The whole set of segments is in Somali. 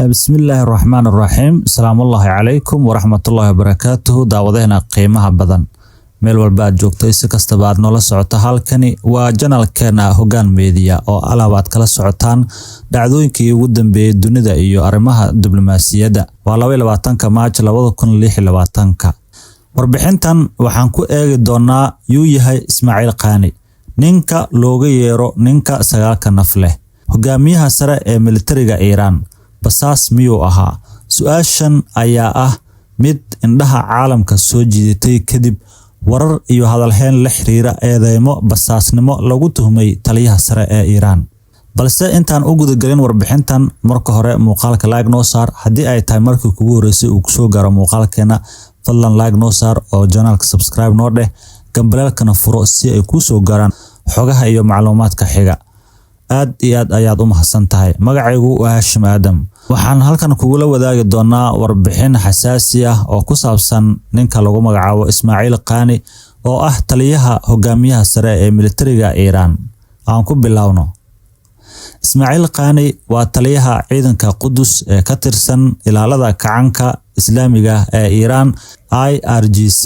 بسم الله الرحمن الرحيم السلام الله عليكم ورحمة الله وبركاته دعوتنا قيمها بدن meel walba aad joogtay si kastaba aad noola socoto halkani waa channelkeena Hogaan Media oo alaabaad kala socotaan dhacdooyinkii ugu dambeeyay dunida iyo arrimaha diblomaasiyadda waa 22 Maarch 2026 warbixintan waxaan ku eegi doonaa yuu yahay Ismaaciil Qaani ninka looga yeero ninka sagaalka naf leh hogaamiyaha sare ee militariga Iran basaas miyuu ahaa su'aashan ayaa ah mid indhaha caalamka soo jiidatay kadib warar iyo hadalhayn la xiriira eedeymo basaasnimo lagu tuhmay taliyaha sare ee Iran balse intaan u guda galin warbixintan marka hore muuqaalka like noo saar hadii ay tahay markii kugu horeysay uu soo gaaro muuqaalkeena fadlan like noo saar oo channelka subscribe noo dheh gambaleelkana furo si ay ku soo gaaraan xogaha iyo macluumaadka xiga aad iyo aad ayaad u mahadsan tahay magacaygu waa Hashim Aadam waxaan halkan kugula wadaagi doonaa warbixin xasaasi ah oo ku saabsan ninka lagu magacaabo Ismaaciil Qaani oo ah taliyaha hogaamiyaha sare ee militariga Iran aan ku bilowno Ismaaciil Qaani waa taliyaha ciidanka Qudus ee ka tirsan ilaalada kacanka Islaamiga ee Iran IRGC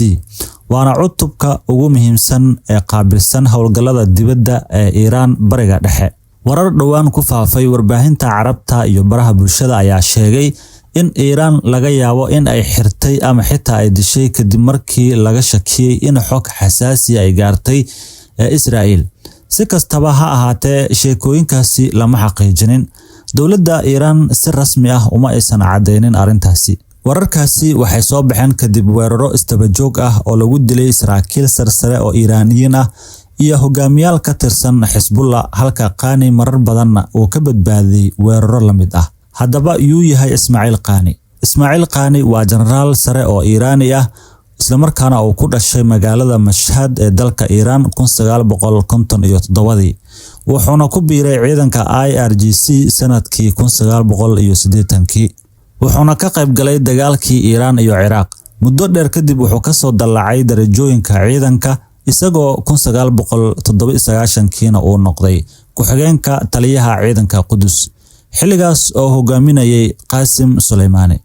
waana cutubka ugu muhiimsan ee qaabilsan howlgallada dibadda ee Iran bariga dhexe warar dhawaan ku faafay warbaahinta Carabta iyo baraha bulshada ayaa sheegay in Iran laga yaabo in ay xirtay ama xitaa ay dishay kadib markii laga shakiyay in xog xasaasi ay gaartay Israa'iil si kastaba ha ahaatee sheekooyinkaasi lama xaqiijinin dowladda Iran si rasmi ah uma aysan cadeynin arintaasi wararkaasi waxay soo baxeen kadib weeraro istabajoog ah oo lagu dilay saraakiil sarsare oo Iiraaniyiin ah iyo hogaamiyaal ka tirsan Xisbullah halka Qaani marar badan uu ka badbaaday weeraro la mid ah haddaba yuu yahay Ismaaciil Qaani Ismaaciil Qaani waa generaal sare oo Iiraani ah isla markaana uu ku dhashay magaalada Mashhad ee dalka Iran 1957 wuxuuna ku biiray ciidanka IRGC sanadkii 1980 wuxuuna ka qayb galay dagaalkii Iran iyo Ciraaq muddo dheer kadib wuxuu ka soo dallacay darajooyinka ciidanka isagoo 1997kiina uu noqday ku-xigeenka taliyaha ciidanka Qudus xilligaas oo hogaaminayay Qaasim Sulaymaani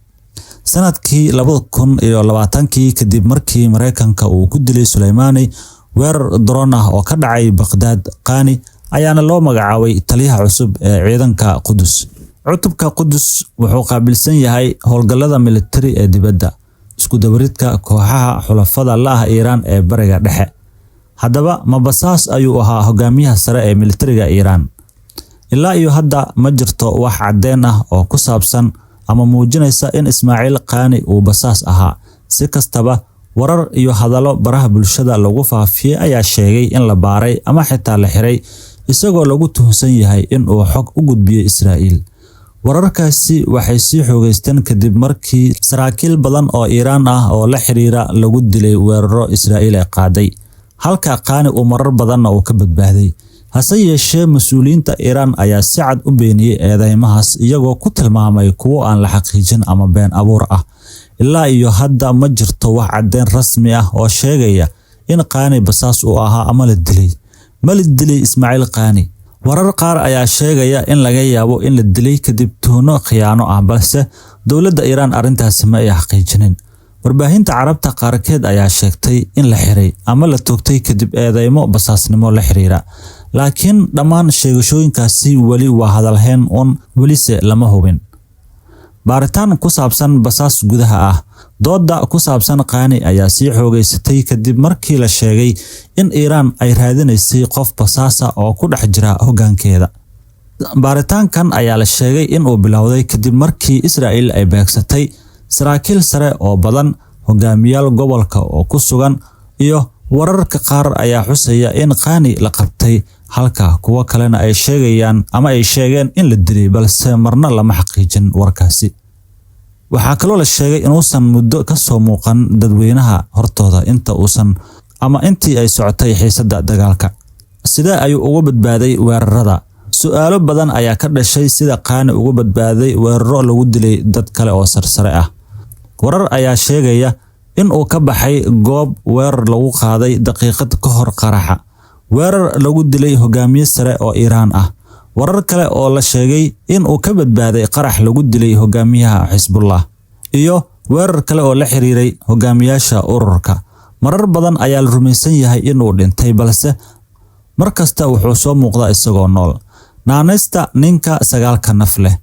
sanadkii 2020kii kadib markii Mareykanka uu ku dilay Sulaymaani weerar drone ah oo ka dhacay Baghdad Qaani ayaana loo magacaabay taliyaha cusub ee ciidanka Qudus cutubka Qudus wuxuu qaabilsan yahay howlgallada militari ee dibadda isku dabaridka kooxaha xulafada la ah Iran ee bariga dhexe haddaba ma basaas ayuu ahaa hogaamiyaha sare ee militariga Iran ilaa iyo hadda ma jirto wax cadeen ah oo ku saabsan ama muujinaysa in Ismaaciil Qaani uu basaas ahaa si kastaba warar iyo hadallo baraha bulshada lagu faafiyay ayaa sheegay in la baaray ama xitaa la xiray isagoo lagu tuhunsan yahay in uu xog u gudbiyay Israa'iil wararkaasi waxay sii xoogeysteen kadib markii saraakiil badan oo Iran ah oo la xiriira lagu dilay weeraro Israa'iil ay qaaday halka Qaani uu marar badan uu ka badbaaday hase yeeshee mas'uuliyiinta Iran ayaa si cad u beeniyay eedeymahaas iyagoo ku tilmaamay kuwo aan la xaqiijin ama been abuur ah ilaa iyo hadda ma jirto wax cadeen rasmi ah oo sheegaya in Qaani basaas uu ahaa ama la dilay Ismaaciil Qaani warar qaar ayaa sheegaya in laga yaabo in la dilay kadib tuhno khiyaano ah balse dowladda Iran arintaasi ma ay xaqiijinin warbaahinta Carabta qaarkeed ayaa sheegtay in la xiray ama la toogtay kadib eedeymo basaasnimo la xiriira laakiin dhammaan sheegashooyinkaasi wali waa hadalhayn welise lama hubin baaritaan ku saabsan basaas gudaha ah dooda ku saabsan Qaani ayaa sii xoogeysatay kadib markii la sheegay in Iran ay raadinaysay qof basaasa oo ku dhex jira hoggaankeeda baaritaankan ayaa la sheegay in uu bilowday kadib markii Israa'iil ay beegsatay saraakiil sare oo badan hogaamiyaal gobolka oo ku sugan iyo wararka qaar ayaa xusaya in Qaani la qabtay halka kuwa kalena ay sheegeen in la dilay balse marna lama xaqiijin warkaasi waxa kaloo la sheegay inuusan muddo ka soo muuqan dadweynaha hortooda intii ay socotay xiisadda dagaalka sida ay ugu badbaaday weerarada su'aalo badan ayaa ka dhashay sida Qaani ugu badbaaday weeraro lagu dilay dad kale oo sarsare ah warar ayaa sheegaya in uu ka baxay goob weerar lagu qaaday daqiiqad ka hor qaraxa weerar lagu dilay hogaamiye sare oo Iran ah warar kale oo la sheegay in uu ka badbaaday qarax lagu dilay hogaamiyaha Xisbullah iyo weerar kale oo la xiriiray hogaamiyaasha ururka. Marar badan ayaa la rumaysan yahay inuu dhintay, balse markasta wuxuu soo muuqdaa isagoo nool. Naanaysta ninka sagaalka naf leh.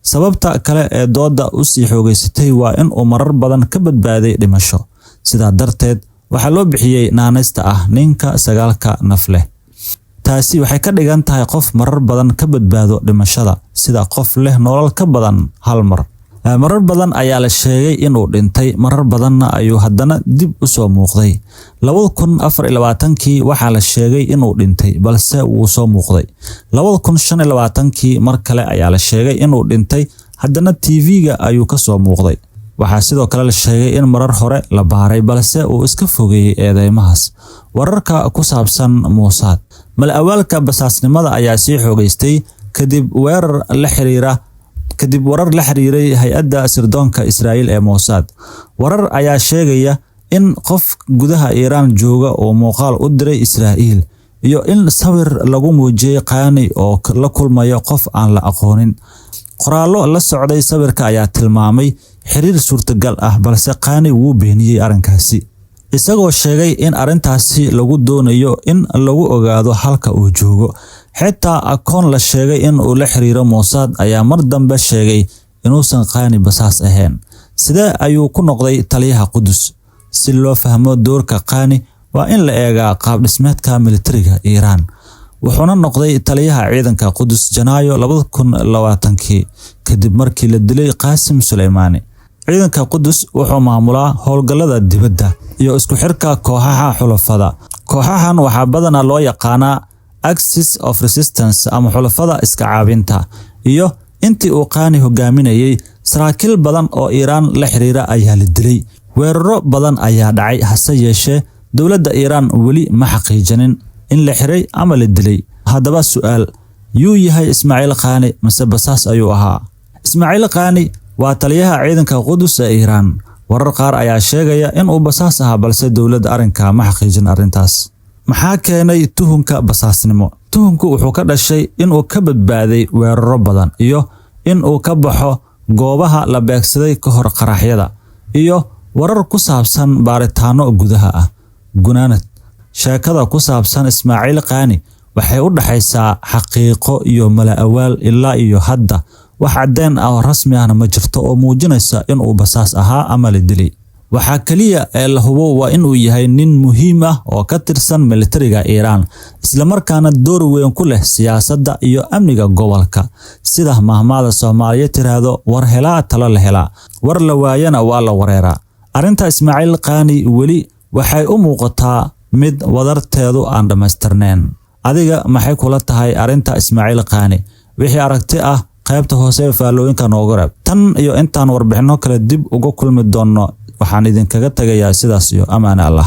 Sababta kale ee dooda u sii xoogaysatay waa in uu marar badan ka badbaaday dhimasho. Sidaa darteed waxaa loo bixiyay naanaysta ninka sagaalka naf leh. Taasi waxay ka dhigan tahay qof marar badan ka badbaado dhimashada, sida qof leh nolol ka badan hal mar. Marar badan ayaa la sheegay inuu dhintay, marar badanna ayuu haddana dib u soo muuqday. 2024kii waxaa la sheegay inuu dhintay, balse wuu soo muuqday. 2025kii mar kale ayaa la sheegay inuu dhintay, haddana TV-ga ayuu ka soo muuqday. Waxaa sidoo kale la sheegay in marar hore la baaray, balse uu iska fogeeyay eedeymahaas. Wararka ku saabsan Mossad. Mal-awaalka basaasnimada ayaa sii xoogaystay kadib warar la xiriiray hay'adda sirdoonka Israa'iil ee Mossad. Warar ayaa sheegaya in qof gudaha Iiraan jooga oo muuqaal u diray Israa'iil, iyo in sawir lagu muujiyay Qani oo la kulmayo qof aan la aqoonin. Qoraallo la socday sawirka ayaa tilmaamay xiriir suurtagal balse Qani wuu beeniyay arrinkaasi, isagoo sheegay in arrintaasi lagu doonayo in lagu ogaado halka uu joogo. Xitaa akoon la sheegay in uu la xiriiro Mossad ayaa mar dambe sheegay inuusan Qani basaas ahayn. Sidee ayuu ku noqday taliyaha Qudus? Si loo fahmo doorka Qani waa in la eegaa qaab dhismeedka militariga Iiraan. Wuxuuna noqday taliyaha ciidanka Qudus Janaayo 2020kii kadib markii la dilay Qaasim Suleymaani. Ciidanka Qudus wuxuu maamulaa howlgallada dibadda iyo isku xirka kooxaha xulafada. Kooxahan waxaa badanaa loo yaqaanaa Axis of Resistance ama xulafada iska caabinta. Iyo intii uu Qani hogaaminayay, saraakiil badan oo Iiraan la xiriira ayaa la dilay. Weeraro badan ayaa dhacay, hase yeeshee dowladda Iiraan weli ma xaqiijinin in la xiray ama la dilay. Haddaba su'aal, yuu yahay Ismaaciil Qani mise basaas ayuu ahaa? Ismaaciil Qani waa taliyaha ciidanka Qudus ee Iiraan. Warar qaar ayaa sheegaya in uu basaas ahaa, balse dowladda arrinka ma xaqiijin arrintaas. Maxaa keenay tuhunka basaasnimo? Tuhunku wuxuu ka dhashay in uu ka badbaaday weeraro badan, iyo in uu ka baxo goobaha la beegsaday ka hor qaraxyada, iyo warar ku saabsan baaritaano gudaha gunaanad. Sheekada ku saabsan Ismaaciil Qani waxay u dhaxaysaa xaqiiqo iyo mala-awaal. Ilaa iyo hadda wax caddeyn oo rasmi ma jirto oo muujinaysa in uu basaas ahaa ama la dilay. Waxaa kaliya ee la hubo waa in uu yahay nin muhiim oo ka tirsan militariga Iiraan, isla markaana door weyn ku leh siyaasadda iyo amniga gobolka. Sida mahmaada Soomaaliyeed tiraahdo, war helaa talo la helaa, war la waayana waa la wareeraa. Arrinta Ismaaciil Qani weli waxay u muuqataa mid wadarteedu aan dhamaystirnayn. Adiga maxay kula tahay arrinta Ismaaciil Qani? Wixii aragti qaybta hoose ee faallooyinka noogu reeb. Tan iyo intaan warbixino kale dib uga kulmi doono, waxaan idinkaga tagayaa sidaas iyo amaane Allah.